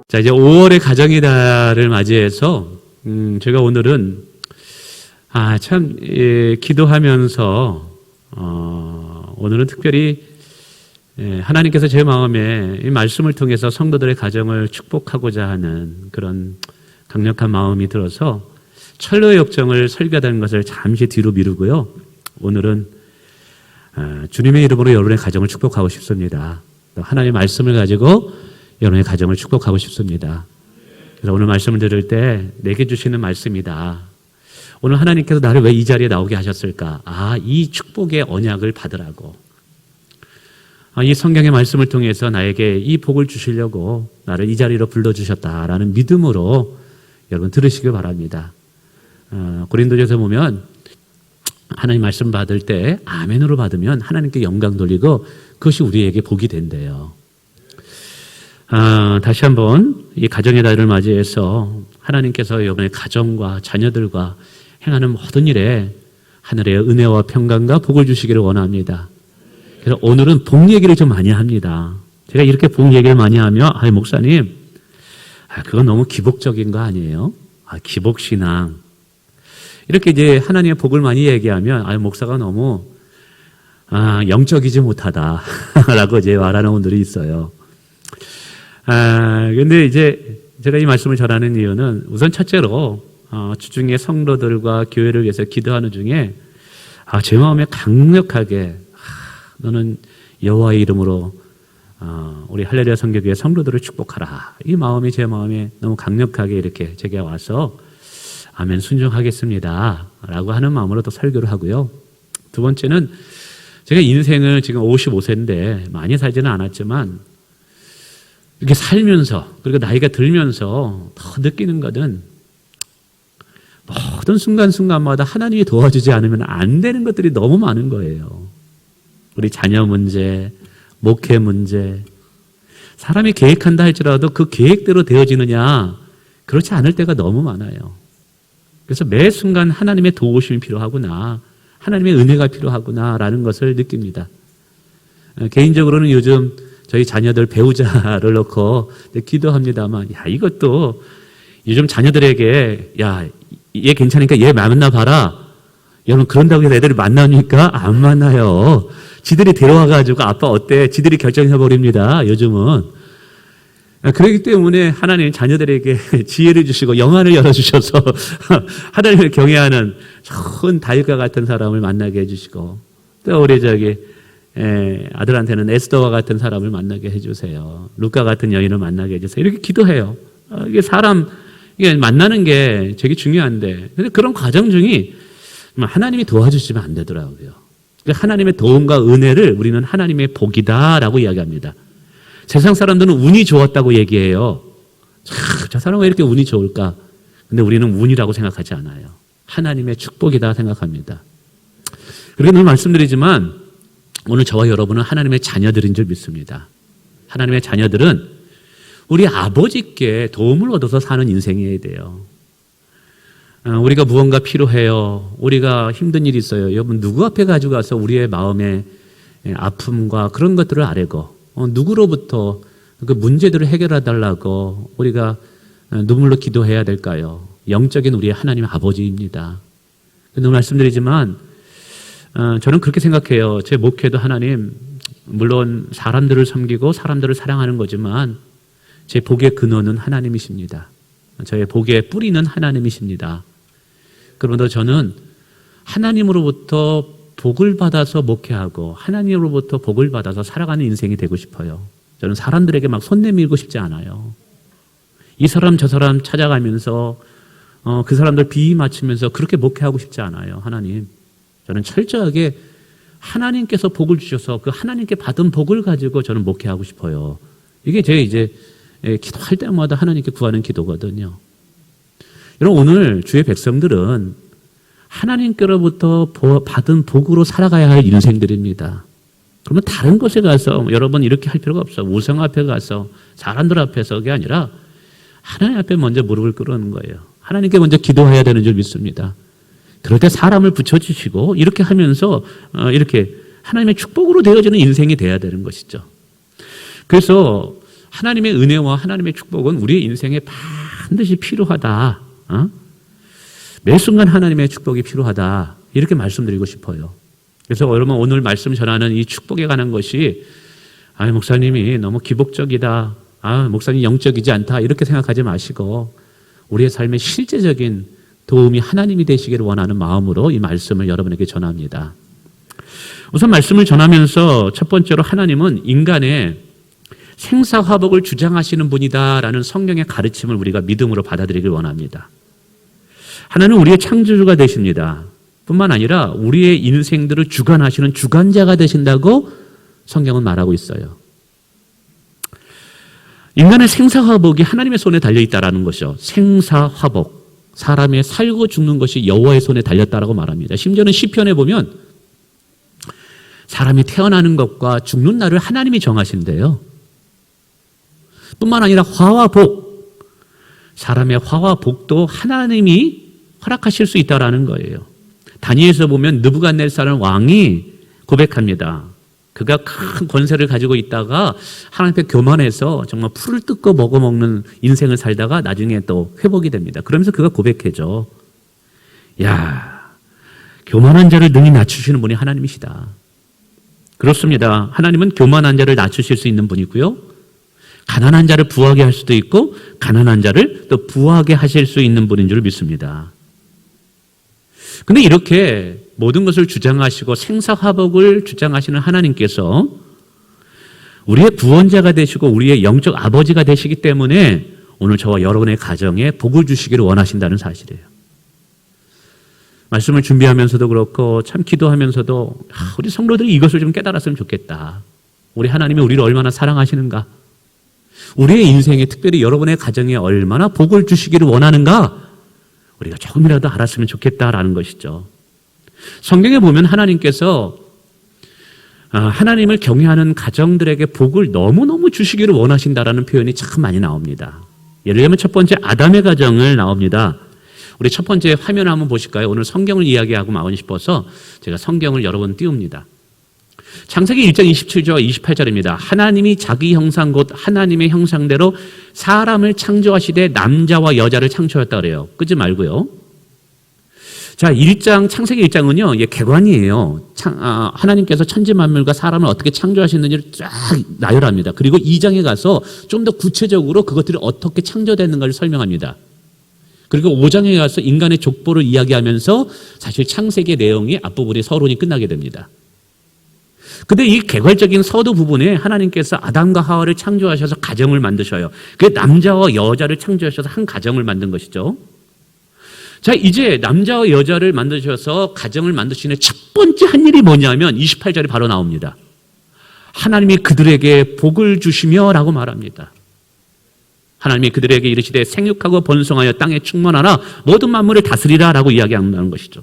자, 이제 5월의 가정의 달을 맞이해서 제가 오늘은 기도하면서 오늘은 특별히 하나님께서 제 마음에 이 말씀을 통해서 성도들의 가정을 축복하고자 하는 그런 강력한 마음이 들어서 철로의 역정을 설교하는 것을 잠시 뒤로 미루고요. 오늘은 주님의 이름으로 여러분의 가정을 축복하고 싶습니다. 또 하나님의 말씀을 가지고 여러분의 가정을 축복하고 싶습니다. 그래서 오늘 말씀을 들을 때 내게 주시는 말씀이다. 오늘 하나님께서 나를 왜 이 자리에 나오게 하셨을까? 이 축복의 언약을 받으라고. 이 성경의 말씀을 통해서 나에게 이 복을 주시려고 나를 이 자리로 불러주셨다라는 믿음으로 여러분 들으시길 바랍니다. 고린도전서 보면 하나님 말씀 받을 때 아멘으로 받으면 하나님께 영광 돌리고 그것이 우리에게 복이 된대요. 다시 한번 이 가정의 달을 맞이해서 하나님께서 여러분의 가정과 자녀들과 행하는 모든 일에 하늘의 은혜와 평강과 복을 주시기를 원합니다. 그래서 오늘은 복 얘기를 좀 많이 합니다. 제가 이렇게 복 얘기를 많이 하면 목사님 그건 너무 기복적인 거 아니에요? 기복신앙 이렇게 이제 하나님의 복을 많이 얘기하면 목사가 너무 영적이지 못하다 라고 이제 말하는 분들이 있어요. 근데 이제 제가 이 말씀을 전하는 이유는 우선 첫째로 주중에 성도들과 교회를 위해서 기도하는 중에 제 마음에 강력하게 너는 여호와의 이름으로 우리 할렐루야 선교교회 성도들을 축복하라. 이 마음이 제 마음에 너무 강력하게 이렇게 제게 와서 아멘 순종하겠습니다 라고 하는 마음으로 또 설교를 하고요. 두 번째는 제가 인생을 지금 55세인데 많이 살지는 않았지만 이렇게 살면서 그리고 나이가 들면서 더 느끼는 것은 모든 순간순간마다 하나님이 도와주지 않으면 안 되는 것들이 너무 많은 거예요. 우리 자녀 문제, 목회 문제, 사람이 계획한다 할지라도 그 계획대로 되어지느냐 그렇지 않을 때가 너무 많아요. 그래서 매 순간 하나님의 도우심이 필요하구나, 하나님의 은혜가 필요하구나라는 것을 느낍니다. 개인적으로는 요즘 저희 자녀들 배우자를 놓고 기도합니다만, 이것도 요즘 자녀들에게, 얘 괜찮으니까 얘 만나봐라. 여러분, 그런다고 해서 애들이 만납니까? 안 만나요. 지들이 데려와가지고 아빠 어때? 지들이 결정해버립니다. 요즘은. 그렇기 때문에 하나님 자녀들에게 지혜를 주시고 영안을 열어주셔서 하나님을 경외하는 좋은 다윗과 같은 사람을 만나게 해주시고, 또 우리 아들한테는 에스더와 같은 사람을 만나게 해주세요. 루카 같은 여인을 만나게 해주세요. 이렇게 기도해요. 이게 만나는 게 되게 중요한데, 근데 그런 과정 중에 하나님이 도와주시면 안 되더라고요. 하나님의 도움과 은혜를 우리는 하나님의 복이다라고 이야기합니다. 세상 사람들은 운이 좋았다고 얘기해요. 저 사람은 왜 이렇게 운이 좋을까? 근데 우리는 운이라고 생각하지 않아요. 하나님의 축복이다 생각합니다. 그렇게 늘 말씀드리지만 오늘 저와 여러분은 하나님의 자녀들인 줄 믿습니다. 하나님의 자녀들은 우리 아버지께 도움을 얻어서 사는 인생이어야 돼요. 우리가 무언가 필요해요. 우리가 힘든 일이 있어요. 여러분, 누구 앞에 가지고 가서 우리의 마음의 아픔과 그런 것들을 아뢰고 누구로부터 그 문제들을 해결해 달라고 우리가 눈물로 기도해야 될까요? 영적인 우리의 하나님 아버지입니다. 오늘 말씀드리지만 저는 그렇게 생각해요. 제 목회도 하나님, 물론 사람들을 섬기고 사람들을 사랑하는 거지만 제 복의 근원은 하나님이십니다. 저의 복의 뿌리는 하나님이십니다. 그러므로 저는 하나님으로부터 복을 받아서 목회하고 하나님으로부터 복을 받아서 살아가는 인생이 되고 싶어요. 저는 사람들에게 막 손 내밀고 싶지 않아요. 이 사람 저 사람 찾아가면서 그 사람들 비위 맞추면서 그렇게 목회하고 싶지 않아요. 하나님, 저는 철저하게 하나님께서 복을 주셔서 그 하나님께 받은 복을 가지고 저는 목회하고 싶어요. 이게 제 이제 기도할 때마다 하나님께 구하는 기도거든요. 여러분, 오늘 주의 백성들은 하나님께로부터 받은 복으로 살아가야 할 인생들입니다. 그러면 다른 곳에 가서 여러분 이렇게 할 필요가 없어. 우상 앞에 가서 사람들 앞에서가 아니라 하나님 앞에 먼저 무릎을 꿇는 거예요. 하나님께 먼저 기도해야 되는 줄 믿습니다. 그럴 때 사람을 붙여주시고 이렇게 하면서 이렇게 하나님의 축복으로 되어지는 인생이 돼야 되는 것이죠. 그래서 하나님의 은혜와 하나님의 축복은 우리의 인생에 반드시 필요하다. 매 순간 하나님의 축복이 필요하다. 이렇게 말씀드리고 싶어요. 그래서 여러분 오늘 말씀 전하는 이 축복에 관한 것이 목사님이 너무 기복적이다. 목사님 영적이지 않다. 이렇게 생각하지 마시고 우리의 삶의 실제적인 도움이 하나님이 되시기를 원하는 마음으로 이 말씀을 여러분에게 전합니다. 우선 말씀을 전하면서 첫 번째로 하나님은 인간의 생사화복을 주장하시는 분이다라는 성경의 가르침을 우리가 믿음으로 받아들이길 원합니다. 하나님은 우리의 창조주가 되십니다. 뿐만 아니라 우리의 인생들을 주관하시는 주관자가 되신다고 성경은 말하고 있어요. 인간의 생사화복이 하나님의 손에 달려있다라는 것이죠. 생사화복. 사람의 살고 죽는 것이 여호와의 손에 달렸다라고 말합니다. 심지어는 시편에 보면 사람이 태어나는 것과 죽는 날을 하나님이 정하신대요. 뿐만 아니라 화와 복, 사람의 화와 복도 하나님이 허락하실 수 있다라는 거예요. 다니엘서 보면 느부갓네살 왕이 고백합니다. 그가 큰 권세를 가지고 있다가 하나님 앞에 교만해서 정말 풀을 뜯고 먹어먹는 인생을 살다가 나중에 또 회복이 됩니다. 그러면서 그가 고백해줘. 교만한 자를 능히 낮추시는 분이 하나님이시다. 그렇습니다. 하나님은 교만한 자를 낮추실 수 있는 분이고요. 가난한 자를 부하게 할 수도 있고 가난한 자를 또 부하게 하실 수 있는 분인 줄 믿습니다. 근데 이렇게 모든 것을 주장하시고 생사화복을 주장하시는 하나님께서 우리의 구원자가 되시고 우리의 영적 아버지가 되시기 때문에 오늘 저와 여러분의 가정에 복을 주시기를 원하신다는 사실이에요. 말씀을 준비하면서도 그렇고 참 기도하면서도 우리 성도들이 이것을 좀 깨달았으면 좋겠다. 우리 하나님이 우리를 얼마나 사랑하시는가, 우리의 인생에 특별히 여러분의 가정에 얼마나 복을 주시기를 원하는가 우리가 조금이라도 알았으면 좋겠다라는 것이죠. 성경에 보면 하나님께서 하나님을 경외하는 가정들에게 복을 너무너무 주시기를 원하신다라는 표현이 참 많이 나옵니다. 예를 들면 첫 번째 아담의 가정을 나옵니다. 우리 첫 번째 화면 한번 보실까요? 오늘 성경을 이야기하고 마무리 싶어서 제가 성경을 여러 번 띄웁니다. 창세기 1장 27절과 28절입니다. 하나님이 자기 형상 곧 하나님의 형상대로 사람을 창조하시되 남자와 여자를 창조했다 그래요. 끄지 말고요. 자, 창세기 1장은요, 개관이에요. 하나님께서 천지 만물과 사람을 어떻게 창조하셨는지를 쫙 나열합니다. 그리고 2장에 가서 좀 더 구체적으로 그것들이 어떻게 창조됐는가를 설명합니다. 그리고 5장에 가서 인간의 족보를 이야기하면서 사실 창세기의 내용이 앞부분에 서론이 끝나게 됩니다. 근데 이 개괄적인 서두 부분에 하나님께서 아담과 하와를 창조하셔서 가정을 만드셔요. 그 남자와 여자를 창조하셔서 한 가정을 만든 것이죠. 자, 이제 남자와 여자를 만드셔서 가정을 만드시는 첫 번째 한 일이 뭐냐면 28절이 바로 나옵니다. 하나님이 그들에게 복을 주시며 라고 말합니다. 하나님이 그들에게 이르시되 생육하고 번성하여 땅에 충만하라 모든 만물을 다스리라 라고 이야기한다는 것이죠.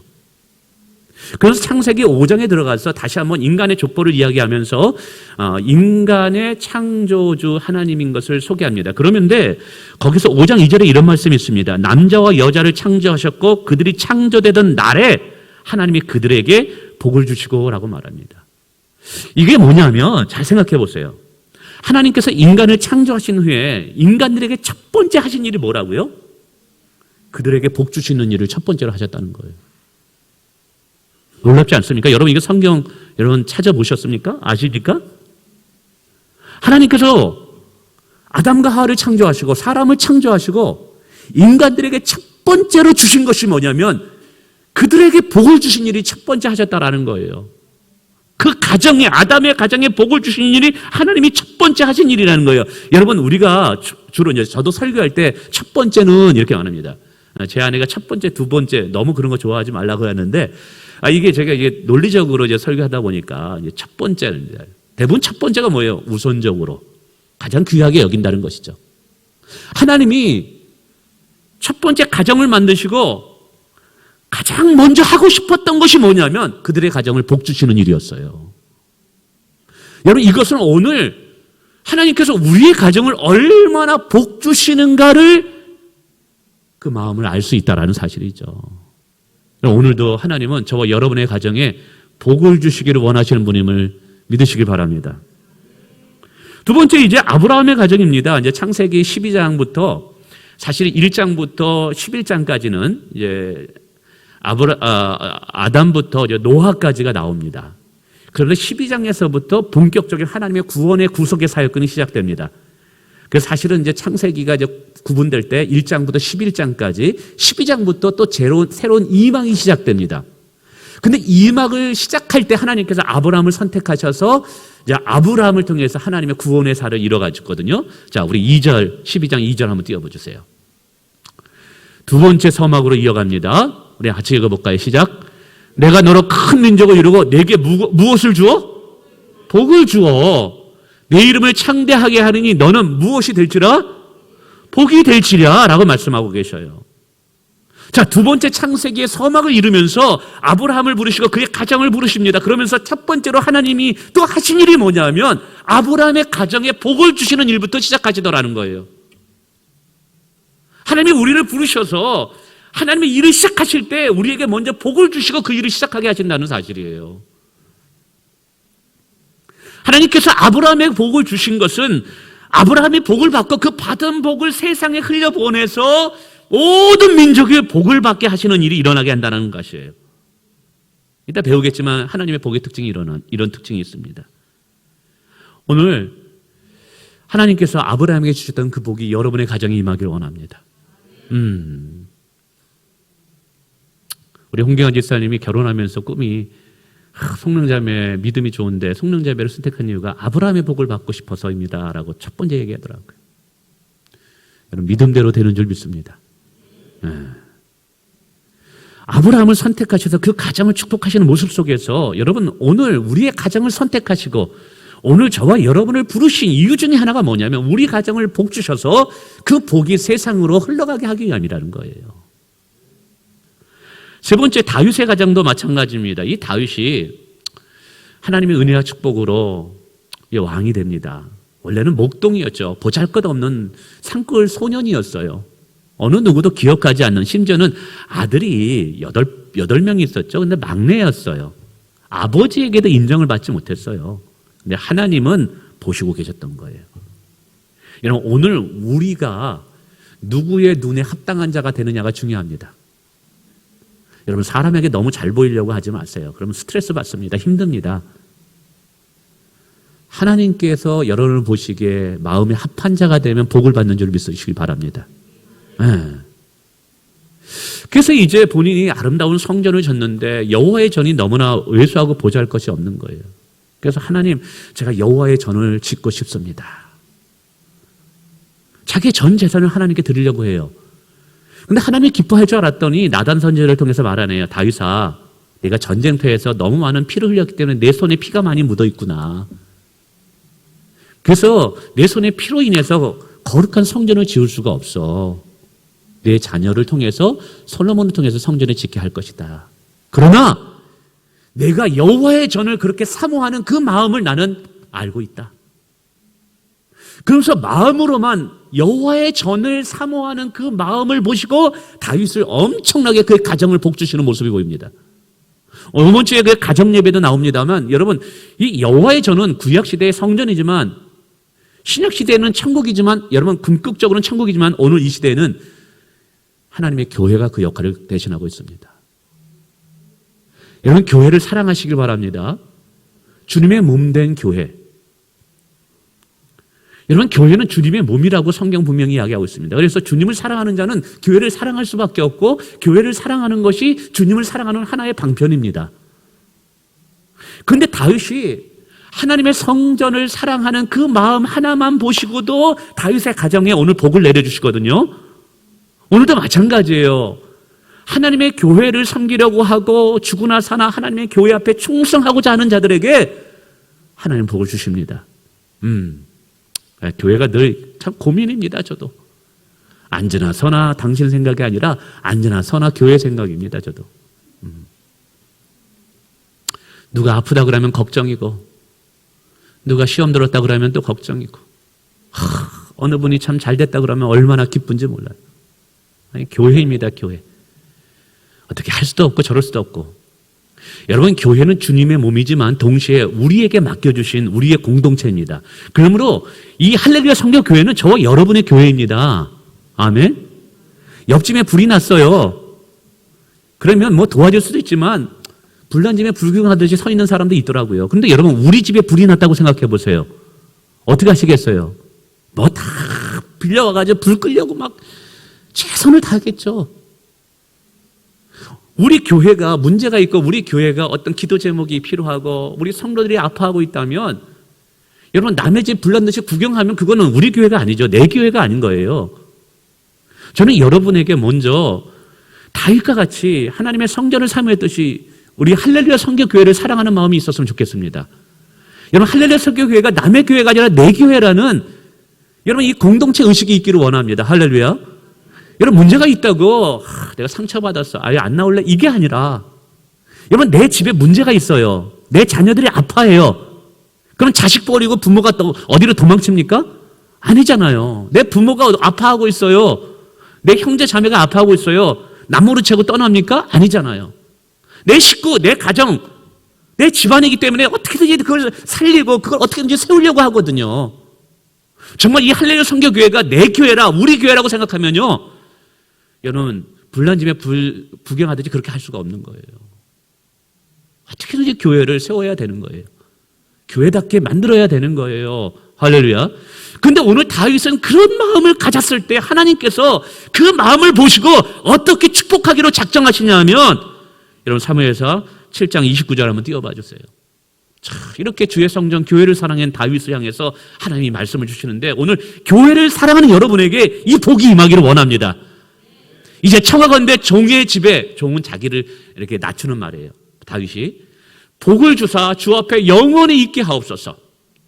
그래서 창세기 5장에 들어가서 다시 한번 인간의 족보를 이야기하면서 인간의 창조주 하나님인 것을 소개합니다. 그러는데 거기서 5장 2절에 이런 말씀이 있습니다. 남자와 여자를 창조하셨고 그들이 창조되던 날에 하나님이 그들에게 복을 주시고 라고 말합니다. 이게 뭐냐면 잘 생각해 보세요. 하나님께서 인간을 창조하신 후에 인간들에게 첫 번째 하신 일이 뭐라고요? 그들에게 복 주시는 일을 첫 번째로 하셨다는 거예요. 놀랍지 않습니까? 여러분 이거 성경 여러분 찾아보셨습니까? 아십니까? 하나님께서 아담과 하와를 창조하시고 사람을 창조하시고 인간들에게 첫 번째로 주신 것이 뭐냐면 그들에게 복을 주신 일이 첫 번째 하셨다라는 거예요. 그 가정에 아담의 가정에 복을 주신 일이 하나님이 첫 번째 하신 일이라는 거예요. 여러분 우리가 주로 이제 저도 설교할 때 첫 번째는 이렇게 말합니다. 제 아내가 첫 번째, 두 번째 너무 그런 거 좋아하지 말라고 하는데 이게 제가 이게 논리적으로 이제 설교하다 보니까 이제 첫 번째는 대부분 첫 번째가 뭐예요? 우선적으로 가장 귀하게 여긴다는 것이죠. 하나님이 첫 번째 가정을 만드시고 가장 먼저 하고 싶었던 것이 뭐냐면 그들의 가정을 복 주시는 일이었어요. 여러분 이것은 오늘 하나님께서 우리의 가정을 얼마나 복 주시는가를 그 마음을 알 수 있다라는 사실이죠. 오늘도 하나님은 저와 여러분의 가정에 복을 주시기를 원하시는 분임을 믿으시길 바랍니다. 두 번째 이제 아브라함의 가정입니다. 이제 창세기 12장부터 사실 1장부터 11장까지는 이제 아담부터 이제 노아까지가 나옵니다. 그런데 12장에서부터 본격적인 하나님의 구원의 구속의 사역권이 시작됩니다. 그래서 사실은 이제 창세기가 이제 구분될 때 1장부터 11장까지 12장부터 또 새로운 이막이 시작됩니다. 근데 이막을 시작할 때 하나님께서 아브라함을 선택하셔서 이제 아브라함을 통해서 하나님의 구원의 사를 이뤄가지거든요. 자, 우리 2절, 12장 2절 한번 띄워보주세요. 두 번째 서막으로 이어갑니다. 우리 같이 읽어볼까요? 시작. 내가 너로 큰 민족을 이루고 내게 무엇을 주어? 복을 주어. 내 이름을 창대하게 하느니 너는 무엇이 될지라? 복이 될지랴 라고 말씀하고 계셔요. 자, 두 번째 창세기의 서막을 이루면서 아브라함을 부르시고 그의 가정을 부르십니다. 그러면서 첫 번째로 하나님이 또 하신 일이 뭐냐면 아브라함의 가정에 복을 주시는 일부터 시작하시더라는 거예요. 하나님이 우리를 부르셔서 하나님의 일을 시작하실 때 우리에게 먼저 복을 주시고 그 일을 시작하게 하신다는 사실이에요. 하나님께서 아브라함의 복을 주신 것은 아브라함이 복을 받고 그 받은 복을 세상에 흘려보내서 모든 민족의 복을 받게 하시는 일이 일어나게 한다는 것이에요. 이따 배우겠지만 하나님의 복의 특징이 이런 특징이 있습니다. 오늘 하나님께서 아브라함에게 주셨던 그 복이 여러분의 가정에 임하기를 원합니다. 우리 홍경환 집사님이 결혼하면서 꿈이 속능자매 믿음이 좋은데 속능자매를 선택한 이유가 아브라함의 복을 받고 싶어서입니다 라고 첫 번째 얘기하더라고요. 여러분 믿음대로 되는 줄 믿습니다. 아브라함을 선택하셔서 그 가정을 축복하시는 모습 속에서 여러분 오늘 우리의 가정을 선택하시고 오늘 저와 여러분을 부르신 이유 중에 하나가 뭐냐면 우리 가정을 복 주셔서 그 복이 세상으로 흘러가게 하기 위함이라는 거예요. 세 번째 다윗의 가정도 마찬가지입니다. 이 다윗이 하나님의 은혜와 축복으로 왕이 됩니다. 원래는 목동이었죠. 보잘것없는 산골 소년이었어요. 어느 누구도 기억하지 않는, 심지어는 아들이 8명이 있었죠. 근데 막내였어요. 아버지에게도 인정을 받지 못했어요. 근데 하나님은 보시고 계셨던 거예요. 여러분 오늘 우리가 누구의 눈에 합당한 자가 되느냐가 중요합니다. 여러분 사람에게 너무 잘 보이려고 하지 마세요. 그러면 스트레스 받습니다. 힘듭니다. 하나님께서 여러분을 보시기에 마음에 합한 자가 되면 복을 받는 줄 믿으시길 바랍니다. 그래서 이제 본인이 아름다운 성전을 졌는데 여호와의 전이 너무나 왜소하고 보잘것이 없는 거예요. 그래서 하나님, 제가 여호와의 전을 짓고 싶습니다. 자기의 전 재산을 하나님께 드리려고 해요. 근데 하나님이 기뻐할 줄 알았더니 나단 선지자를 통해서 말하네요. 다윗아, 내가 전쟁터에서 너무 많은 피를 흘렸기 때문에 내 손에 피가 많이 묻어 있구나. 그래서 내 손에 피로 인해서 거룩한 성전을 지을 수가 없어. 내 자녀를 통해서 솔로몬을 통해서 성전을 짓게 할 것이다. 그러나 내가 여호와의 전을 그렇게 사모하는 그 마음을 나는 알고 있다. 그러면서 마음으로만 여호와의 전을 사모하는 그 마음을 보시고 다윗을 엄청나게 그의 가정을 복주시는 모습이 보입니다. 이번 주에 그 가정 예배도 나옵니다만 여러분 이 여호와의 전은 구약 시대의 성전이지만 신약 시대에는 천국이지만 여러분 궁극적으로는 천국이지만 오늘 이 시대에는 하나님의 교회가 그 역할을 대신하고 있습니다. 여러분 교회를 사랑하시길 바랍니다. 주님의 몸된 교회. 여러분 교회는 주님의 몸이라고 성경 분명히 이야기하고 있습니다. 그래서 주님을 사랑하는 자는 교회를 사랑할 수밖에 없고 교회를 사랑하는 것이 주님을 사랑하는 하나의 방편입니다. 그런데 다윗이 하나님의 성전을 사랑하는 그 마음 하나만 보시고도 다윗의 가정에 오늘 복을 내려주시거든요. 오늘도 마찬가지예요. 하나님의 교회를 섬기려고 하고 죽으나 사나 하나님의 교회 앞에 충성하고자 하는 자들에게 하나님 복을 주십니다. 교회가 늘 참 고민입니다. 저도 앉으나 서나 당신 생각이 아니라 앉으나 서나 교회 생각입니다. 저도 누가 아프다 그러면 걱정이고 누가 시험 들었다 그러면 또 걱정이고 어느 분이 참 잘됐다 그러면 얼마나 기쁜지 몰라요. 아니, 교회입니다. 교회. 어떻게 할 수도 없고 저럴 수도 없고 여러분, 교회는 주님의 몸이지만 동시에 우리에게 맡겨주신 우리의 공동체입니다. 그러므로 이 할렐루야 성교교회는 저와 여러분의 교회입니다. 아멘. 옆집에 불이 났어요. 그러면 뭐 도와줄 수도 있지만 불난 집에 불구경하듯이 서 있는 사람도 있더라고요. 그런데 여러분, 우리 집에 불이 났다고 생각해 보세요. 어떻게 하시겠어요? 뭐 다 빌려와가지고 불 끄려고 막 최선을 다하겠죠. 우리 교회가 문제가 있고 우리 교회가 어떤 기도 제목이 필요하고 우리 성도들이 아파하고 있다면 여러분, 남의 집 불난 듯이 구경하면 그거는 우리 교회가 아니죠. 내 교회가 아닌 거예요. 저는 여러분에게 먼저 다윗과 같이 하나님의 성전을 사모했듯이 우리 할렐루야 성교교회를 사랑하는 마음이 있었으면 좋겠습니다. 여러분, 할렐루야 성교교회가 남의 교회가 아니라 내 교회라는 여러분 이 공동체 의식이 있기를 원합니다. 할렐루야. 여러분, 문제가 있다고 내가 상처받았어, 아예 안 나올래, 이게 아니라 여러분, 내 집에 문제가 있어요. 내 자녀들이 아파해요. 그럼 자식 버리고 부모가 또 어디로 도망칩니까? 아니잖아요. 내 부모가 아파하고 있어요. 내 형제 자매가 아파하고 있어요. 남모르 채고 떠납니까? 아니잖아요. 내 식구, 내 가정, 내 집안이기 때문에 어떻게든지 그걸 살리고 그걸 어떻게든지 세우려고 하거든요. 정말 이 할렐루야 성교교회가 내 교회라, 우리 교회라고 생각하면요, 여러분, 불난 집에 불 구경하듯이 그렇게 할 수가 없는 거예요. 어떻게든지 교회를 세워야 되는 거예요. 교회답게 만들어야 되는 거예요. 할렐루야. 근데 오늘 다윗은 그런 마음을 가졌을 때 하나님께서 그 마음을 보시고 어떻게 축복하기로 작정하시냐면, 여러분 사무엘서 7장 29절 한번 띄워봐 주세요. 자, 이렇게 주의 성전 교회를 사랑한 다윗을 향해서 하나님이 말씀을 주시는데, 오늘 교회를 사랑하는 여러분에게 이 복이 임하기를 원합니다. 이제 청하건대 종의 집에, 종은 자기를 이렇게 낮추는 말이에요. 다윗이 복을 주사 주 앞에 영원히 있게 하옵소서.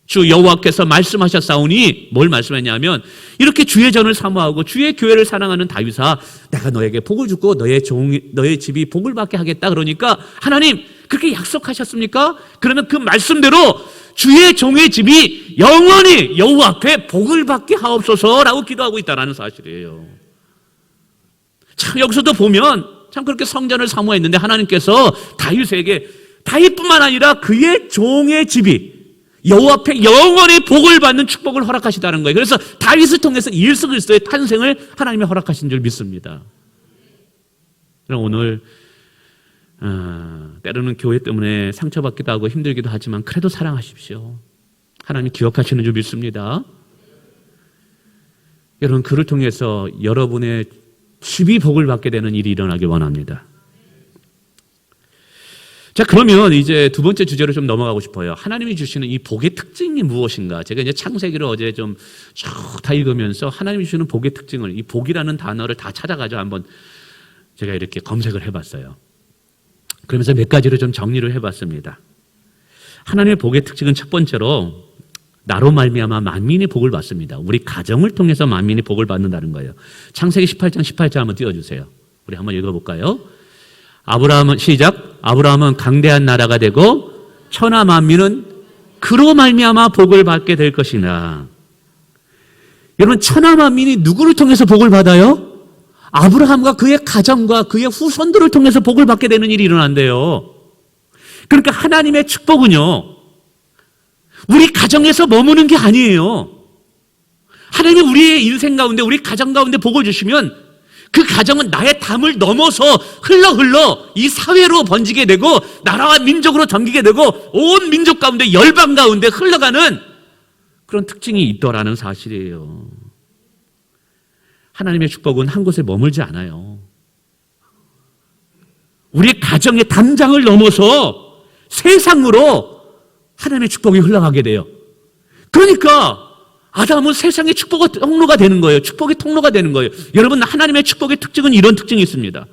주 여호와께서 말씀하셨사오니, 뭘 말씀했냐면 이렇게 주의 전을 사모하고 주의 교회를 사랑하는 다윗아, 내가 너에게 복을 주고 너의 집이 복을 받게 하겠다. 그러니까 하나님 그렇게 약속하셨습니까? 그러면 그 말씀대로 주의 종의 집이 영원히 여호와 앞에 복을 받게 하옵소서라고 기도하고 있다는 사실이에요. 참, 여기서도 보면 참 그렇게 성전을 사모했는데 하나님께서 다윗에게, 다윗뿐만 아니라 그의 종의 집이 여호와 앞에 영원히 복을 받는 축복을 허락하시다는 거예요. 그래서 다윗을 통해서 예수 그리스도의 탄생을 하나님이 허락하신 줄 믿습니다. 그럼 오늘 때로는 교회 때문에 상처받기도 하고 힘들기도 하지만 그래도 사랑하십시오. 하나님이 기억하시는 줄 믿습니다. 여러분, 그를 통해서 여러분의 집이 복을 받게 되는 일이 일어나길 원합니다. 자, 그러면 이제 두 번째 주제로 좀 넘어가고 싶어요. 하나님이 주시는 이 복의 특징이 무엇인가? 제가 이제 창세기를 어제 좀 쭉 다 읽으면서 하나님이 주시는 복의 특징을, 이 복이라는 단어를 다 찾아가지고 한번 제가 이렇게 검색을 해봤어요. 그러면서 몇 가지를 좀 정리를 해봤습니다. 하나님의 복의 특징은 첫 번째로 나로 말미암아 만민이 복을 받습니다. 우리 가정을 통해서 만민이 복을 받는다는 거예요. 창세기 18장 18절 한번 띄워주세요. 우리 한번 읽어볼까요? 아브라함은, 시작. 아브라함은 강대한 나라가 되고 천하 만민은 그로 말미암아 복을 받게 될 것이나. 여러분, 천하 만민이 누구를 통해서 복을 받아요? 아브라함과 그의 가정과 그의 후손들을 통해서 복을 받게 되는 일이 일어난대요. 그러니까 하나님의 축복은요, 우리 가정에서 머무는 게 아니에요. 하나님이 우리의 인생 가운데, 우리 가정 가운데 복을 주시면 그 가정은 나의 담을 넘어서 흘러 이 사회로 번지게 되고 나라와 민족으로 전기게 되고 온 민족 가운데, 열방 가운데 흘러가는 그런 특징이 있더라는 사실이에요. 하나님의 축복은 한 곳에 머물지 않아요. 우리 가정의 담장을 넘어서 세상으로 하나님의 축복이 흘러가게 돼요. 그러니까 아담은 세상의 축복의 통로가 되는 거예요. 축복의 통로가 되는 거예요. 여러분, 하나님의 축복의 특징은 이런 특징이 있습니다.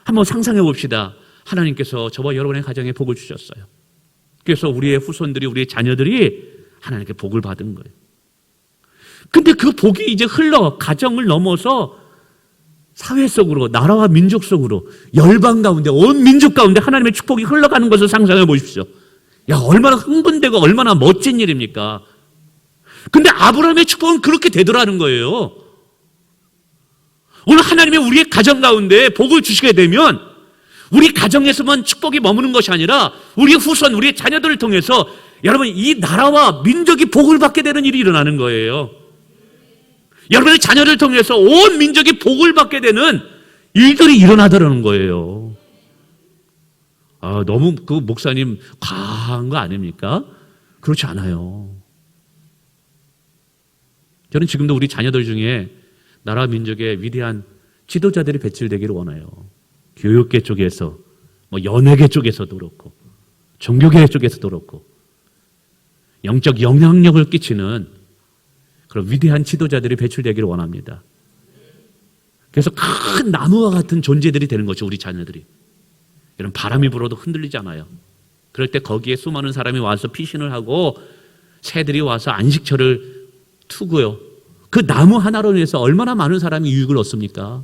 한번 상상해 봅시다. 하나님께서 저와 여러분의 가정에 복을 주셨어요. 그래서 우리의 후손들이, 우리의 자녀들이 하나님께 복을 받은 거예요. 근데 그 복이 이제 흘러 가정을 넘어서 사회 속으로, 나라와 민족 속으로, 열방 가운데, 온 민족 가운데 하나님의 축복이 흘러가는 것을 상상해 보십시오. 야, 얼마나 흥분되고 얼마나 멋진 일입니까? 근데 아브라함의 축복은 그렇게 되더라는 오늘 하나님이 우리의 가정 가운데 복을 주시게 되면 우리 가정에서만 축복이 머무는 것이 아니라 우리 후손, 우리 자녀들을 통해서 여러분 이 나라와 민족이 복을 받게 되는 일이 일어나는 거예요. 여러분의 자녀를 통해서 온 민족이 복을 받게 되는 일들이 일어나더라는 거예요. 아, 너무 그 목사님 과한 거 아닙니까? 그렇지 않아요. 저는 지금도 우리 자녀들 중에 나라 민족의 위대한 지도자들이 배출되기를 원해요. 교육계 쪽에서, 연예계 쪽에서도 그렇고, 종교계 쪽에서도 그렇고, 영적 영향력을 끼치는 그런 위대한 지도자들이 배출되기를 원합니다. 그래서 큰 나무와 같은 존재들이 되는 거죠, 우리 자녀들이. 이런 바람이 불어도 흔들리지 않아요. 그럴 때 거기에 수많은 사람이 와서 피신을 하고 새들이 와서 안식처를 투고요. 그 나무 하나로 인해서 얼마나 많은 사람이 유익을 얻습니까?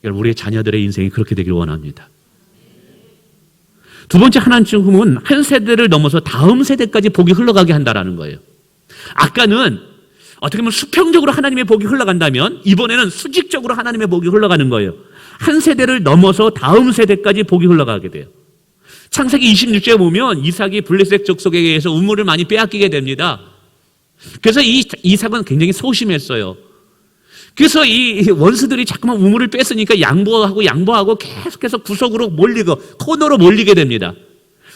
여러분, 우리의 자녀들의 인생이 그렇게 되기를 원합니다. 두 번째 하나님 축복은 한 세대를 넘어서 다음 세대까지 복이 흘러가게 한다는 거예요. 아까는 어떻게 보면 수평적으로 하나님의 복이 흘러간다면 이번에는 수직적으로 하나님의 복이 흘러가는 거예요. 한 세대를 넘어서 다음 세대까지 복이 흘러가게 돼요. 창세기 26절에 보면 이삭이 블레셋 족속에 의해서 우물을 많이 빼앗기게 됩니다. 그래서 이삭은 굉장히 소심했어요. 그래서 이 원수들이 자꾸만 우물을 뺐으니까 양보하고 계속해서 구석으로 몰리고 코너로 몰리게 됩니다.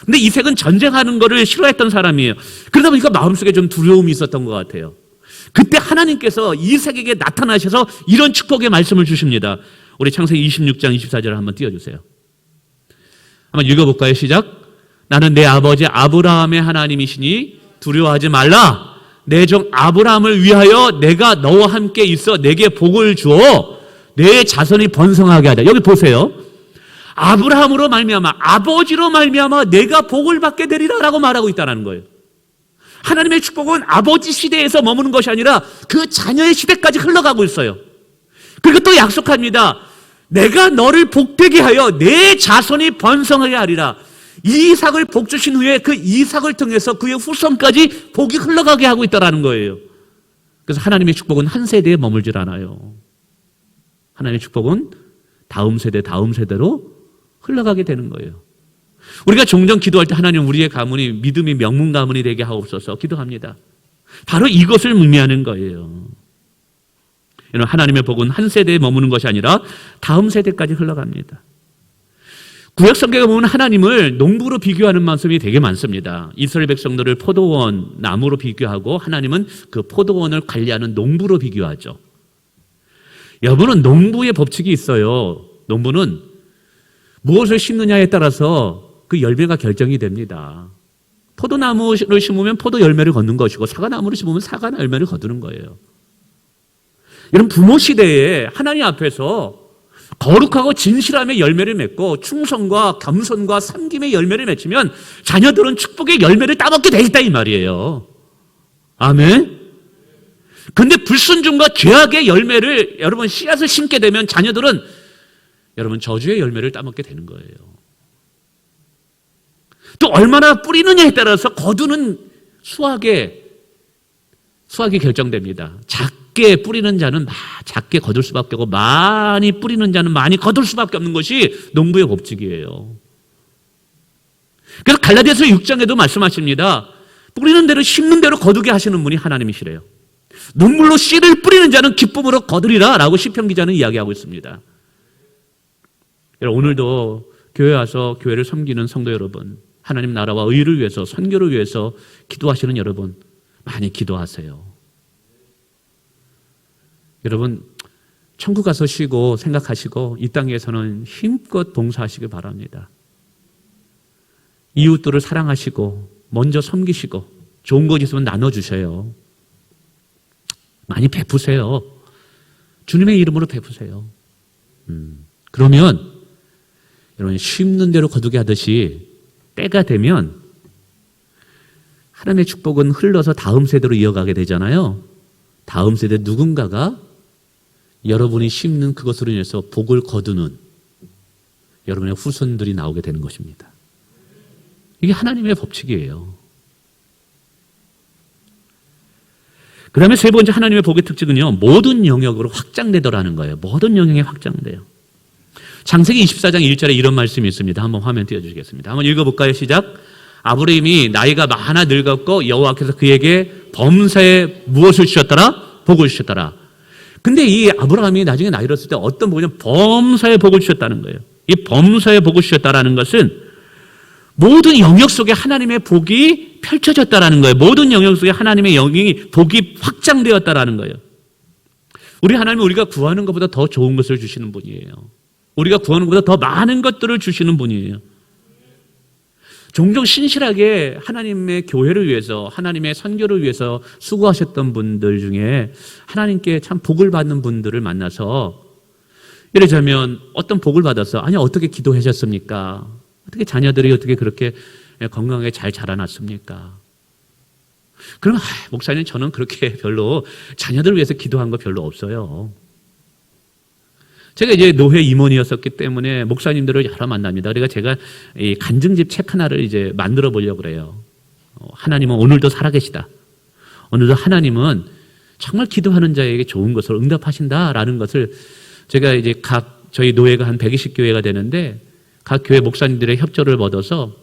근데 이삭은 전쟁하는 거를 싫어했던 사람이에요. 그러다 보니까 마음속에 좀 두려움이 있었던 것 같아요. 그때 하나님께서 이삭에게 나타나셔서 이런 축복의 말씀을 주십니다. 우리 창세기 26장 24절을 한번 띄워주세요. 한번 읽어볼까요? 시작. 나는 내 아버지 아브라함의 하나님이시니 두려워하지 말라. 내 종 아브라함을 위하여 내가 너와 함께 있어 내게 복을 주어 내 자손이 번성하게 하자. 여기 보세요. 아브라함으로 말미암아, 아버지로 말미암아 내가 복을 받게 되리라라고 말하고 있다는 거예요. 하나님의 축복은 아버지 시대에서 머무는 것이 아니라 그 자녀의 시대까지 흘러가고 있어요. 그리고 또 약속합니다. 내가 너를 복되게 하여 내 자손이 번성하게 하리라. 이삭을 복 주신 후에 그 이삭을 통해서 그의 후손까지 복이 흘러가게 하고 있다는 거예요. 그래서 하나님의 축복은 한 세대에 머물질 않아요. 하나님의 축복은 다음 세대로 흘러가게 되는 거예요. 우리가 종종 기도할 때 하나님 우리의 가문이 믿음이 명문 가문이 되게 하옵소서 기도합니다. 바로 이것을 의미하는 거예요. 하나님의 복은 한 세대에 머무는 것이 아니라 다음 세대까지 흘러갑니다. 구약 성경에 보면 하나님을 농부로 비교하는 말씀이 되게 많습니다. 이스라엘 백성들을 포도원 나무로 비교하고 하나님은 그 포도원을 관리하는 농부로 비교하죠. 여러분은 농부의 법칙이 있어요. 농부는 무엇을 심느냐에 따라서 그 열매가 결정이 됩니다. 포도나무를 심으면 포도 열매를 거두는 것이고 사과나무를 심으면 사과 열매를 거두는 거예요. 여러분, 부모 시대에 하나님 앞에서 거룩하고 진실함의 열매를 맺고 충성과 겸손과 섬김의 열매를 맺으면 자녀들은 축복의 열매를 따먹게 돼 있다 이 말이에요. 아멘. 근데 불순종과 죄악의 열매를 여러분 씨앗을 심게 되면 자녀들은 여러분 저주의 열매를 따먹게 되는 거예요. 또 얼마나 뿌리느냐에 따라서 거두는 수확이 결정됩니다. 작게 뿌리는 자는 작게 거둘 수밖에 없고 많이 뿌리는 자는 많이 거둘 수밖에 없는 것이 농부의 법칙이에요. 그래서 갈라디아서 6장에도 말씀하십니다. 뿌리는 대로 심는 대로 거두게 하시는 분이 하나님이시래요. 눈물로 씨를 뿌리는 자는 기쁨으로 거두리라 라고 시편 기자는 이야기하고 있습니다. 오늘도 교회 와서 교회를 섬기는 성도 여러분, 하나님 나라와 의를 위해서 선교를 위해서 기도하시는 여러분 많이 기도하세요. 여러분 천국 가서 쉬고 생각하시고 이 땅에서는 힘껏 봉사하시길 바랍니다. 이웃들을 사랑하시고 먼저 섬기시고 좋은 것 있으면 나눠주셔요. 많이 베푸세요. 주님의 이름으로 베푸세요. 그러면 여러분 심는 대로 거두게 하듯이 때가 되면 하나님의 축복은 흘러서 다음 세대로 이어가게 되잖아요. 다음 세대 누군가가 여러분이 심는 그것으로 인해서 복을 거두는 여러분의 후손들이 나오게 되는 것입니다. 이게 하나님의 법칙이에요. 그 다음에 세 번째 하나님의 복의 특징은요, 모든 영역으로 확장되더라는 거예요. 모든 영역에 확장돼요. 창세기 24장 1절에 이런 말씀이 있습니다. 한번 화면 띄워주시겠습니다. 한번 읽어볼까요? 시작. 아브라함이 나이가 많아 늙었고 여호와께서 그에게 범사에 무엇을 주셨더라? 복을 주셨더라. 근데 이 아브라함이 나중에 나이 들었을 때 어떤 복이냐면 범사에 복을 주셨다는 거예요. 이 범사에 복을 주셨다라는 것은 모든 영역 속에 하나님의 복이 펼쳐졌다라는 거예요. 모든 영역 속에 하나님의 복이 확장되었다라는 거예요. 우리 하나님은 우리가 구하는 것보다 더 좋은 것을 주시는 분이에요. 우리가 구하는 것보다 더 많은 것들을 주시는 분이에요. 종종 신실하게 하나님의 교회를 위해서, 하나님의 선교를 위해서 수고하셨던 분들 중에 하나님께 참 복을 받는 분들을 만나서, 예를 들자면 어떤 복을 받아서 아니 어떻게 기도하셨습니까? 어떻게 자녀들이 어떻게 그렇게 건강하게 잘 자라났습니까? 그러면 목사님 저는 그렇게 별로 자녀들을 위해서 기도한 거 별로 없어요. 제가 이제 노회 임원이었었기 때문에 목사님들을 여러 만납니다. 그러니까 제가 이 간증집 책 하나를 이제 만들어 보려고 그래요. 하나님은 오늘도 살아계시다. 오늘도 하나님은 정말 기도하는 자에게 좋은 것을 응답하신다라는 것을 제가 이제 저희 노회가 한 120교회가 되는데 각 교회 목사님들의 협조를 얻어서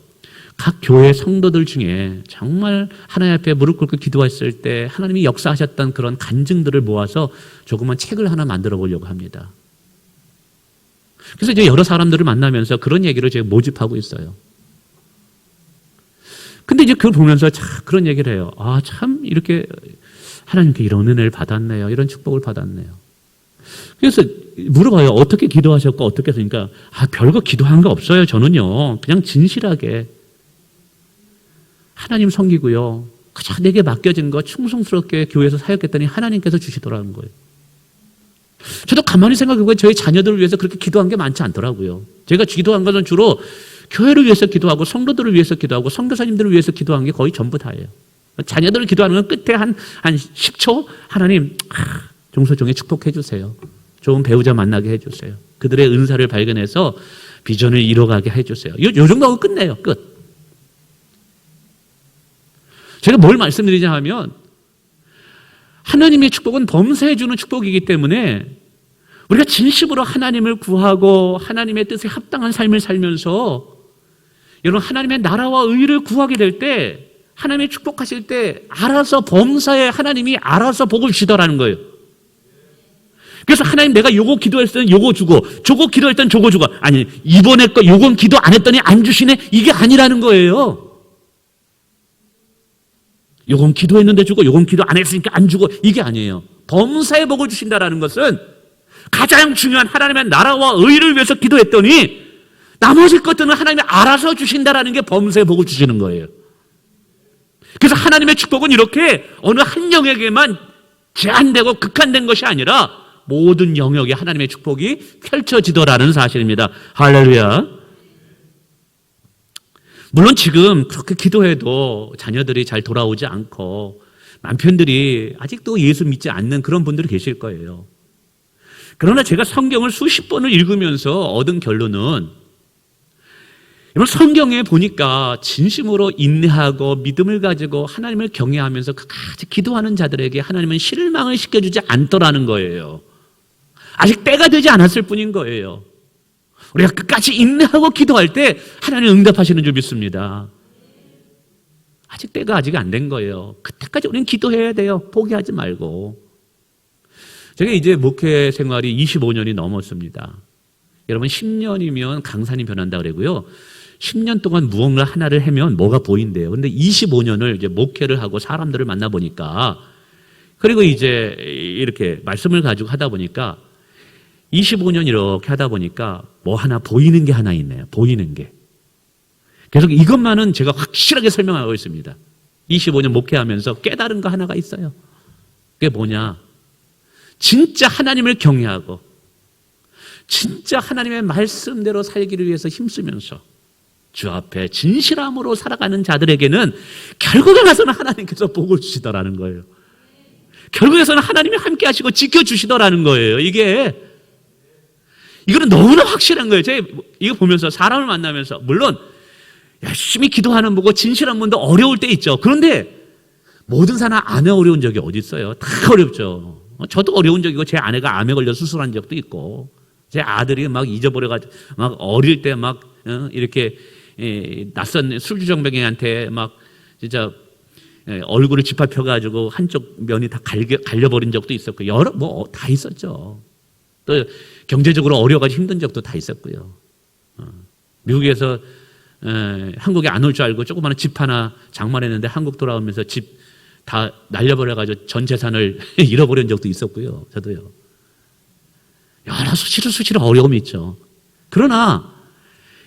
각 교회 성도들 중에 정말 하나님 앞에 무릎 꿇고 기도했을 때 하나님이 역사하셨던 그런 간증들을 모아서 조그만 책을 하나 만들어 보려고 합니다. 그래서 이제 여러 사람들을 만나면서 그런 얘기를 제가 모집하고 있어요. 근데 이제 그걸 보면서 참 그런 얘기를 해요. 아, 참 이렇게 하나님께 이런 은혜를 받았네요. 이런 축복을 받았네요. 그래서 물어봐요. 어떻게 기도하셨고 어떻게 했으니까 별거 기도한 거 없어요. 저는요. 그냥 진실하게 하나님 섬기고요. 그저 내게 맡겨진 거 충성스럽게 교회에서 사역했더니 하나님께서 주시더라는 거예요. 저도 가만히 생각해보면 저희 자녀들을 위해서 그렇게 기도한 게 많지 않더라고요. 제가 기도한 것은 주로 교회를 위해서 기도하고 성도들을 위해서 기도하고 선교사님들을 위해서 기도한 게 거의 전부 다예요. 자녀들을 기도하는 건 끝에 한 10초 하나님 종소종에 축복해 주세요. 좋은 배우자 만나게 해주세요. 그들의 은사를 발견해서 비전을 이뤄가게 해주세요. 요 정도 하고 끝내요. 끝. 제가 뭘 말씀드리자 하면 하나님의 축복은 범사해 주는 축복이기 때문에 우리가 진심으로 하나님을 구하고 하나님의 뜻에 합당한 삶을 살면서 여러분 하나님의 나라와 의를 구하게 될 때 하나님의 축복하실 때 알아서 범사에 하나님이 알아서 복을 주시더라는 거예요. 그래서 하나님 내가 요거 기도했을 때는 요거 주고 저거 기도할 때는 저거 주고 아니 이번에 거 요건 기도 안 했더니 안 주시네 이게 아니라는 거예요. 요건 기도했는데 주고 요건 기도 안 했으니까 안 주고 이게 아니에요. 범사에 복을 주신다라는 것은 가장 중요한 하나님의 나라와 의를 위해서 기도했더니 나머지 것들은 하나님이 알아서 주신다라는 게 범사에 복을 주시는 거예요. 그래서 하나님의 축복은 이렇게 어느 한 영역에만 제한되고 극한된 것이 아니라 모든 영역에 하나님의 축복이 펼쳐지더라는 사실입니다. 할렐루야. 물론 지금 그렇게 기도해도 자녀들이 잘 돌아오지 않고 남편들이 아직도 예수 믿지 않는 그런 분들이 계실 거예요. 그러나 제가 성경을 수십 번을 읽으면서 얻은 결론은 성경에 보니까 진심으로 인내하고 믿음을 가지고 하나님을 경외하면서 끝까지 기도하는 자들에게 하나님은 실망을 시켜주지 않더라는 거예요. 아직 때가 되지 않았을 뿐인 거예요. 우리가 끝까지 인내하고 기도할 때 하나님 응답하시는 줄 믿습니다. 아직 때가 아직 안 된 거예요. 그때까지 우리는 기도해야 돼요. 포기하지 말고. 제가 이제 목회 생활이 25년이 넘었습니다. 여러분 10년이면 강산이 변한다 그러고요. 10년 동안 무언가 하나를 하면 뭐가 보인대요. 근데 25년을 이제 목회를 하고 사람들을 만나보니까 그리고 이제 이렇게 말씀을 가지고 하다 보니까 25년 이렇게 하다 보니까 뭐 하나 보이는 게 하나 있네요. 보이는 게. 계속 이것만은 제가 확실하게 설명하고 있습니다. 25년 목회하면서 깨달은 거 하나가 있어요. 그게 뭐냐? 진짜 하나님을 경외하고 진짜 하나님의 말씀대로 살기를 위해서 힘쓰면서 주 앞에 진실함으로 살아가는 자들에게는 결국에 가서는 하나님께서 복을 주시더라는 거예요. 결국에서는 하나님이 함께 하시고 지켜주시더라는 거예요. 이거는 너무나 확실한 거예요. 제가 이거 보면서 사람을 만나면서 물론 열심히 기도하는 분고 진실한 분도 어려울 때 있죠. 그런데 모든 사람 안 어려운 적이 어디 있어요? 다 어렵죠. 저도 어려운 적이고 제 아내가 암에 걸려 수술한 적도 있고 제 아들이 막 잊어버려가지고 막 어릴 때 막 이렇게 낯선 술주정뱅이한테 막 진짜 얼굴을 짓밟혀가지고 한쪽 면이 다 갈려버린 적도 있었고 여러 뭐 다 있었죠. 또 경제적으로 어려가지고 힘든 적도 다 있었고요. 미국에서 한국에 안 올 줄 알고 조그마한 집 하나 장만했는데 한국 돌아오면서 집 다 날려버려가지고 전 재산을 잃어버린 적도 있었고요. 저도요. 여러 수시로 어려움이 있죠. 그러나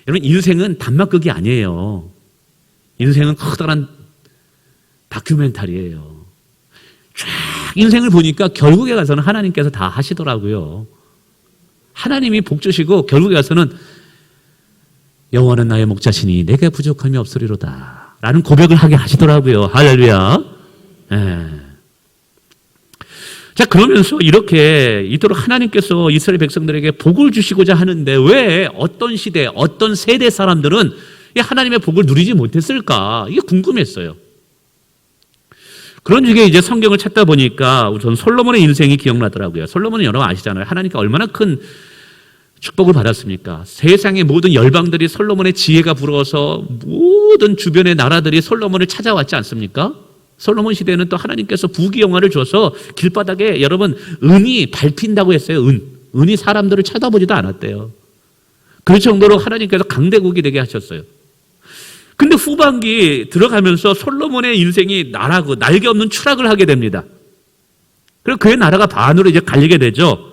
여러분 인생은 단막극이 아니에요. 인생은 커다란 다큐멘터리예요. 쫙 인생을 보니까 결국에 가서는 하나님께서 다 하시더라고요. 하나님이 복 주시고 결국에 가서는 여호와는 나의 목자시니 내게 부족함이 없으리로다 라는 고백을 하게 하시더라고요. 할렐루야. 자, 그러면서 이렇게 이토록 하나님께서 이스라엘 백성들에게 복을 주시고자 하는데 왜 어떤 시대, 어떤 세대 사람들은 하나님의 복을 누리지 못했을까? 이게 궁금했어요. 그런 중에 이제 성경을 찾다 보니까 우선 솔로몬의 인생이 기억나더라고요. 솔로몬은 여러분 아시잖아요. 하나님께 얼마나 큰 축복을 받았습니까? 세상의 모든 열방들이 솔로몬의 지혜가 부러워서 모든 주변의 나라들이 솔로몬을 찾아왔지 않습니까? 솔로몬 시대에는 또 하나님께서 부귀영화를 줘서 길바닥에 여러분 은이 밟힌다고 했어요. 은이 사람들을 쳐다보지도 않았대요. 그럴 정도로 하나님께서 강대국이 되게 하셨어요. 근데 후반기 들어가면서 솔로몬의 인생이 나라고 날개 없는 추락을 하게 됩니다. 그리고 그의 나라가 반으로 이제 갈리게 되죠.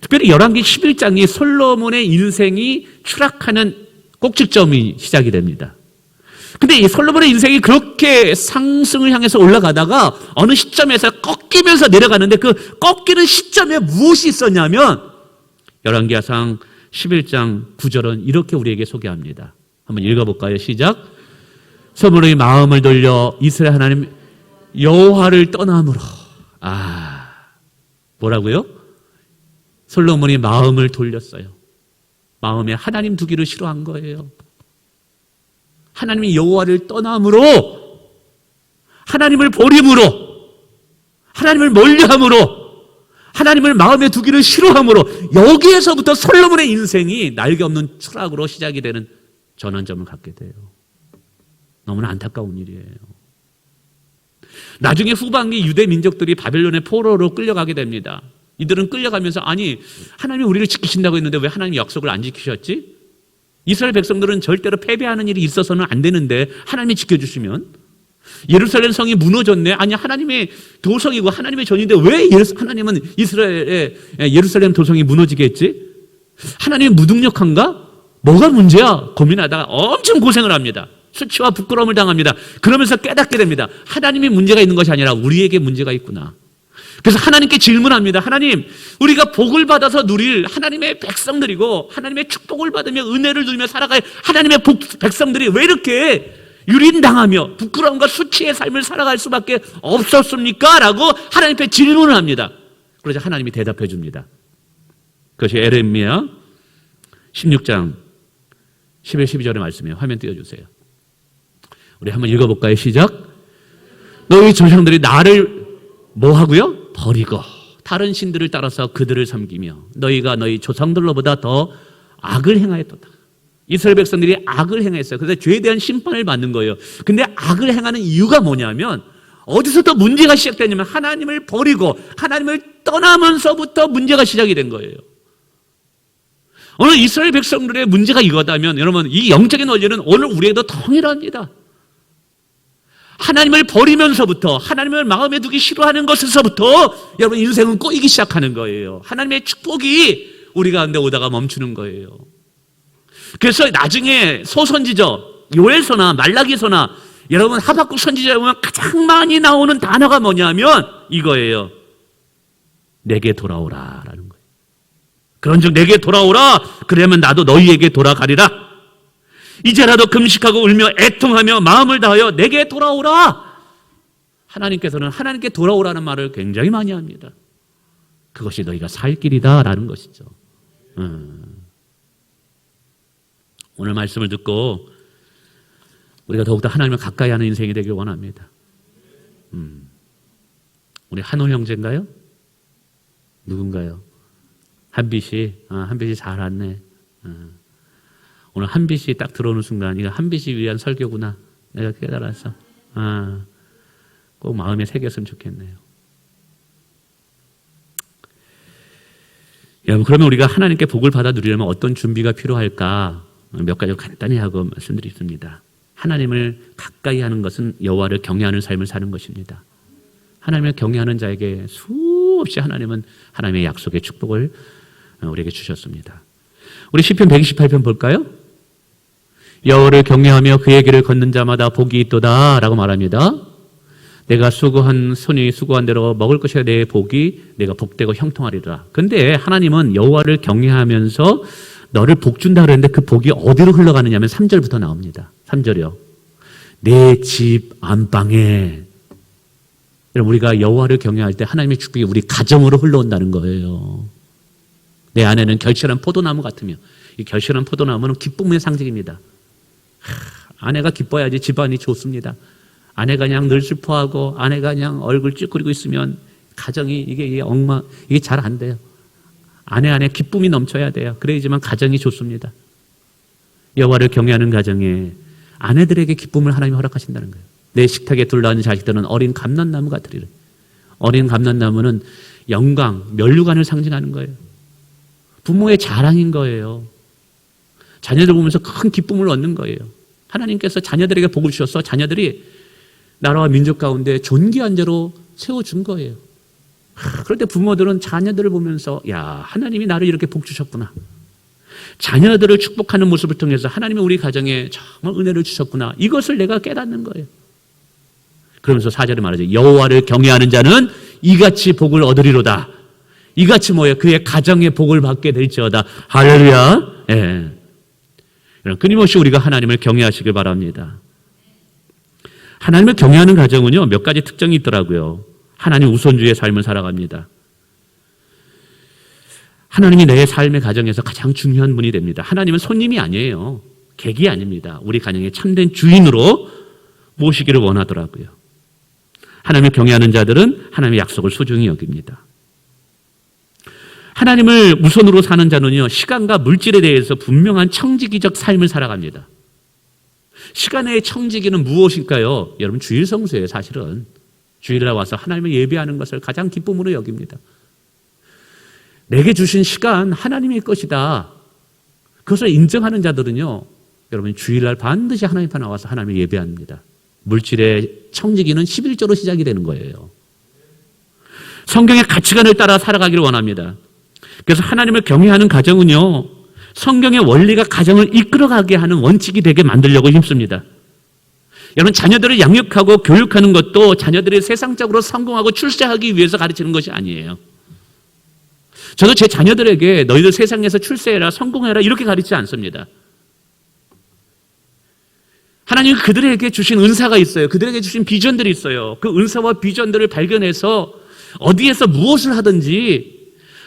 특별히 열왕기 11장이 솔로몬의 인생이 추락하는 꼭지점이 시작이 됩니다. 근데 이 솔로몬의 인생이 그렇게 상승을 향해서 올라가다가 어느 시점에서 꺾이면서 내려가는데 그 꺾이는 시점에 무엇이 있었냐면 열왕기하상 11장 9절은 이렇게 우리에게 소개합니다. 한번 읽어볼까요? 시작. 솔로몬의 마음을 돌려 이스라엘 하나님 여호와를 떠남으로. 뭐라고요? 솔로몬이 마음을 돌렸어요. 마음에 하나님 두기를 싫어한 거예요. 하나님이 여호와를 떠남으로, 하나님을 버림으로, 하나님을 멀리함으로, 하나님을 마음에 두기를 싫어함으로 여기에서부터 솔로몬의 인생이 날개 없는 추락으로 시작이 되는 전환점을 갖게 돼요. 너무나 안타까운 일이에요. 나중에 후반기 유대 민족들이 바벨론의 포로로 끌려가게 됩니다. 이들은 끌려가면서 아니 하나님이 우리를 지키신다고 했는데 왜 하나님이 약속을 안 지키셨지? 이스라엘 백성들은 절대로 패배하는 일이 있어서는 안 되는데 하나님이 지켜주시면 예루살렘 성이 무너졌네. 아니 하나님의 도성이고 하나님의 전인데 왜 하나님은 이스라엘의 예루살렘 도성이 무너지게 했지? 하나님이 무능력한가? 뭐가 문제야? 고민하다가 엄청 고생을 합니다. 수치와 부끄러움을 당합니다. 그러면서 깨닫게 됩니다. 하나님이 문제가 있는 것이 아니라 우리에게 문제가 있구나. 그래서 하나님께 질문합니다. 하나님, 우리가 복을 받아서 누릴 하나님의 백성들이고 하나님의 축복을 받으며 은혜를 누리며 살아갈 하나님의 백성들이 왜 이렇게 유린당하며 부끄러움과 수치의 삶을 살아갈 수밖에 없었습니까? 라고 하나님께 질문을 합니다. 그러자 하나님이 대답해 줍니다. 그것이 에레미야 16장 11, 12절의 말씀이에요. 화면 띄워주세요. 우리 한번 읽어볼까요? 시작. 너희 조상들이 나를 뭐 하고요? 버리고 다른 신들을 따라서 그들을 섬기며 너희가 너희 조상들로보다 더 악을 행하였도다. 이스라엘 백성들이 악을 행했어요. 그래서 죄에 대한 심판을 받는 거예요. 근데 악을 행하는 이유가 뭐냐면 어디서부터 문제가 시작되냐면 하나님을 버리고 하나님을 떠나면서부터 문제가 시작이 된 거예요. 오늘 이스라엘 백성들의 문제가 이거다면 여러분 이 영적인 원리는 오늘 우리에게도 통일합니다. 하나님을 버리면서부터 하나님을 마음에 두기 싫어하는 것에서부터 여러분 인생은 꼬이기 시작하는 거예요. 하나님의 축복이 우리 가운데 오다가 멈추는 거예요. 그래서 나중에 소선지자 요엘서나 말라기서나 여러분 하박국 선지자에 보면 가장 많이 나오는 단어가 뭐냐면 이거예요. 내게 돌아오라 라는 거예요. 그런즉 내게 돌아오라. 그러면 나도 너희에게 돌아가리라. 이제라도 금식하고 울며 애통하며 마음을 다하여 내게 돌아오라. 하나님께서는 하나님께 돌아오라는 말을 굉장히 많이 합니다. 그것이 너희가 살 길이다 라는 것이죠. 오늘 말씀을 듣고 우리가 더욱더 하나님을 가까이 하는 인생이 되길 원합니다. 우리 한올 형제인가요? 누군가요? 한빛이 잘 왔네. 오늘 한빛이 딱 들어오는 순간 이거 한빛이 위한 설교구나. 내가 깨달았어. 꼭 마음에 새겼으면 좋겠네요. 여러분, 그러면 우리가 하나님께 복을 받아 누리려면 어떤 준비가 필요할까? 몇 가지 간단히 하고 말씀드리겠습니다. 하나님을 가까이 하는 것은 여호와를 경외하는 삶을 사는 것입니다. 하나님을 경외하는 자에게 수없이 하나님은 하나님의 약속의 축복을 우리에게 주셨습니다. 우리 시편 128편 볼까요? 여호와를 경외하며 그의 길을 걷는 자마다 복이 있도다 라고 말합니다. 내가 손이 수고한 대로 먹을 것이야 내 복이 내가 복되고 형통하리라. 근데 하나님은 여호와를 경외하면서 너를 복 준다 그랬는데 그 복이 어디로 흘러가느냐 하면 3절부터 나옵니다. 3절이요. 내 집 안방에. 여러분, 우리가 여호와를 경외할 때 하나님의 축복이 우리 가정으로 흘러온다는 거예요. 내 아내는 결실한 포도나무 같으며, 이 결실한 포도나무는 기쁨의 상징입니다. 아내가 기뻐야지 집안이 좋습니다. 아내가 그냥 늘 슬퍼하고 아내가 그냥 얼굴 찌푸리고 있으면 가정이 이게 잘 안 돼요. 아내 안에 기쁨이 넘쳐야 돼요. 그래야지만 가정이 좋습니다. 여호와를 경외하는 가정에 아내들에게 기쁨을 하나님이 허락하신다는 거예요. 내 식탁에 둘러앉은 자식들은 어린 감람나무 같으리라. 어린 감람나무는 영광, 면류관을 상징하는 거예요. 부모의 자랑인 거예요. 자녀들 보면서 큰 기쁨을 얻는 거예요. 하나님께서 자녀들에게 복을 주셔서 자녀들이 나라와 민족 가운데 존귀한 자로 세워준 거예요. 그럴 때 부모들은 자녀들을 보면서 야, 하나님이 나를 이렇게 복 주셨구나. 자녀들을 축복하는 모습을 통해서 하나님이 우리 가정에 정말 은혜를 주셨구나. 이것을 내가 깨닫는 거예요. 그러면서 4절에 말하죠. 여호와를 경외하는 자는 이같이 복을 얻으리로다. 이같이 뭐예요? 그의 가정의 복을 받게 될지어다. 할렐루야. 예. 끊임없이 우리가 하나님을 경외하시길 바랍니다. 하나님을 경외하는 가정은요, 몇 가지 특징이 있더라고요. 하나님 우선주의 삶을 살아갑니다. 하나님이 내 삶의 가정에서 가장 중요한 분이 됩니다. 하나님은 손님이 아니에요. 객이 아닙니다. 우리 가정의 참된 주인으로 모시기를 원하더라고요. 하나님을 경외하는 자들은 하나님의 약속을 소중히 여깁니다. 하나님을 우선으로 사는 자는요, 시간과 물질에 대해서 분명한 청지기적 삶을 살아갑니다. 시간의 청지기는 무엇일까요? 여러분, 주일 성수예요. 사실은 주일날 와서 하나님을 예배하는 것을 가장 기쁨으로 여깁니다. 내게 주신 시간 하나님의 것이다. 그것을 인정하는 자들은요, 여러분, 주일날 반드시 하나님 앞에 나와서 하나님을 예배합니다. 물질의 청지기는 11조로 시작이 되는 거예요. 성경의 가치관을 따라 살아가기를 원합니다. 그래서 하나님을 경외하는 가정은요, 성경의 원리가 가정을 이끌어가게 하는 원칙이 되게 만들려고 힘씁니다. 여러분, 자녀들을 양육하고 교육하는 것도 자녀들이 세상적으로 성공하고 출세하기 위해서 가르치는 것이 아니에요. 저도 제 자녀들에게 너희들 세상에서 출세해라, 성공해라 이렇게 가르치지 않습니다. 하나님이 그들에게 주신 은사가 있어요. 그들에게 주신 비전들이 있어요. 그 은사와 비전들을 발견해서 어디에서 무엇을 하든지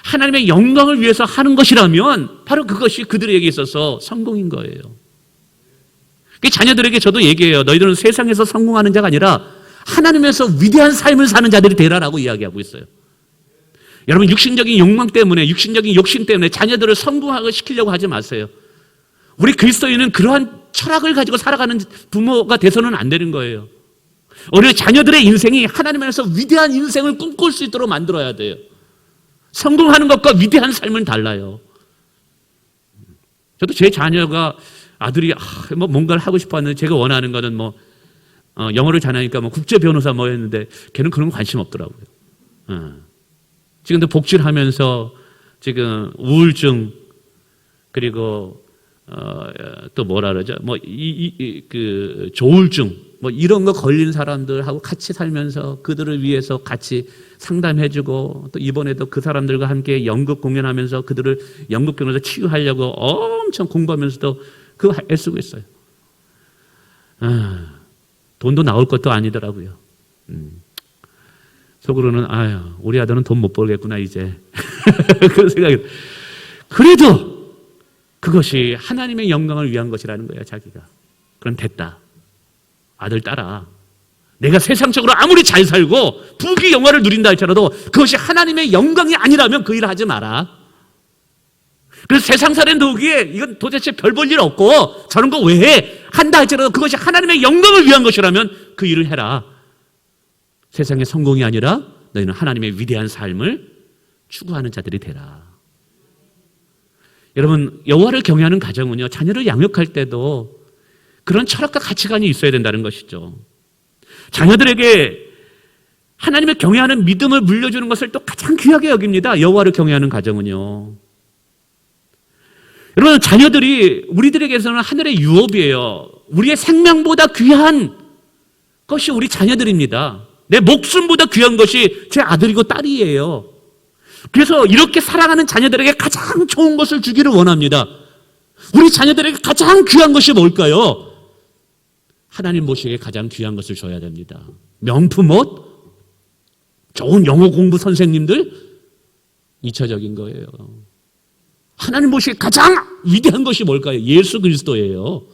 하나님의 영광을 위해서 하는 것이라면 바로 그것이 그들에게 있어서 성공인 거예요. 자녀들에게 저도 얘기해요. 너희들은 세상에서 성공하는 자가 아니라 하나님에서 위대한 삶을 사는 자들이 되라라고 이야기하고 있어요. 여러분, 육신적인 욕망 때문에, 육신적인 욕심 때문에 자녀들을 성공하게 시키려고 하지 마세요. 우리 그리스도인은 그러한 철학을 가지고 살아가는 부모가 돼서는 안 되는 거예요. 우리 자녀들의 인생이 하나님 안에서 위대한 인생을 꿈꿀 수 있도록 만들어야 돼요. 성공하는 것과 위대한 삶은 달라요. 저도 제 자녀가 아들이 뭔가를 하고 싶어 하는데 제가 원하는 거는 영어를 잘하니까 국제 변호사 했는데 걔는 그런 거 관심 없더라고요. 지금도 복직하면서 지금 우울증 그리고 또 뭐라 그러죠? 그 조울증 이런 거 걸린 사람들하고 같이 살면서 그들을 위해서 같이 상담해주고 또 이번에도 그 사람들과 함께 연극 공연하면서 그들을 연극 공연에서 치유하려고 엄청 공부하면서도 그거 애쓰고 있어요. 돈도 나올 것도 아니더라고요. 속으로는 우리 아들은 돈 못 벌겠구나 이제 그런 생각이. 그래도 그것이 하나님의 영광을 위한 것이라는 거예요. 자기가. 그럼 됐다. 아들 따라. 내가 세상적으로 아무리 잘 살고 부귀 영화를 누린다 할지라도 그것이 하나님의 영광이 아니라면 그 일을 하지 마라. 그래서 세상 사람들 보기에 이건 도대체 별 볼 일 없고 저런 거 왜 해? 한다 할지라도 그것이 하나님의 영광을 위한 것이라면 그 일을 해라. 세상의 성공이 아니라 너희는 하나님의 위대한 삶을 추구하는 자들이 되라. 여러분, 여호와를 경외하는 가정은요, 자녀를 양육할 때도 그런 철학과 가치관이 있어야 된다는 것이죠. 자녀들에게 하나님을 경외하는 믿음을 물려주는 것을 또 가장 귀하게 여깁니다. 여호와를 경외하는 가정은요. 여러분, 자녀들이 우리들에게서는 하늘의 유업이에요. 우리의 생명보다 귀한 것이 우리 자녀들입니다. 내 목숨보다 귀한 것이 제 아들이고 딸이에요. 그래서 이렇게 사랑하는 자녀들에게 가장 좋은 것을 주기를 원합니다. 우리 자녀들에게 가장 귀한 것이 뭘까요? 하나님 보시기에 가장 귀한 것을 줘야 됩니다. 명품 옷, 좋은 영어 공부 선생님들, 2차적인 거예요. 하나님 보시기에 가장 위대한 것이 뭘까요? 예수 그리스도예요.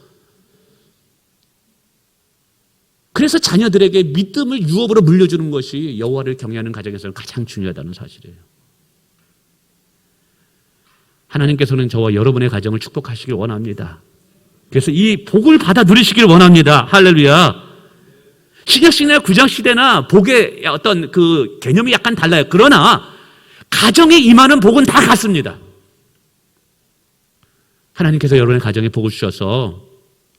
그래서 자녀들에게 믿음을 유업으로 물려주는 것이 여호와를 경외하는 가정에서는 가장 중요하다는 사실이에요. 하나님께서는 저와 여러분의 가정을 축복하시길 원합니다. 그래서 이 복을 받아 누리시길 원합니다. 할렐루야. 신약시대나 구약시대나 복의 어떤 그 개념이 약간 달라요. 그러나 가정에 임하는 복은 다 같습니다. 하나님께서 여러분의 가정에 복을 주셔서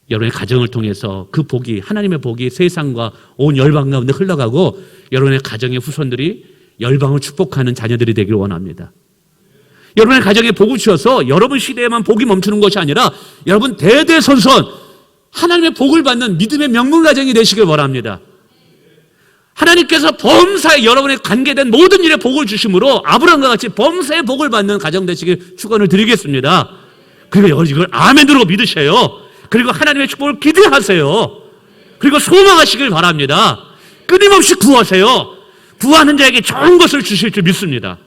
여러분의 가정을 통해서 그 복이, 하나님의 복이 세상과 온 열방 가운데 흘러가고 여러분의 가정의 후손들이 열방을 축복하는 자녀들이 되기를 원합니다. 여러분의 가정에 복을 주셔서 여러분 시대에만 복이 멈추는 것이 아니라 여러분 대대손손 하나님의 복을 받는 믿음의 명문 가정이 되시길 원합니다. 하나님께서 범사에 여러분의 관계된 모든 일에 복을 주심으로 아브라함과 같이 범사에 복을 받는 가정 되시길 축원을 드리겠습니다. 그리고 이걸 아멘으로 믿으셔요. 그리고 하나님의 축복을 기대하세요. 그리고 소망하시길 바랍니다. 끊임없이 구하세요. 구하는 자에게 좋은 것을 주실 줄 믿습니다.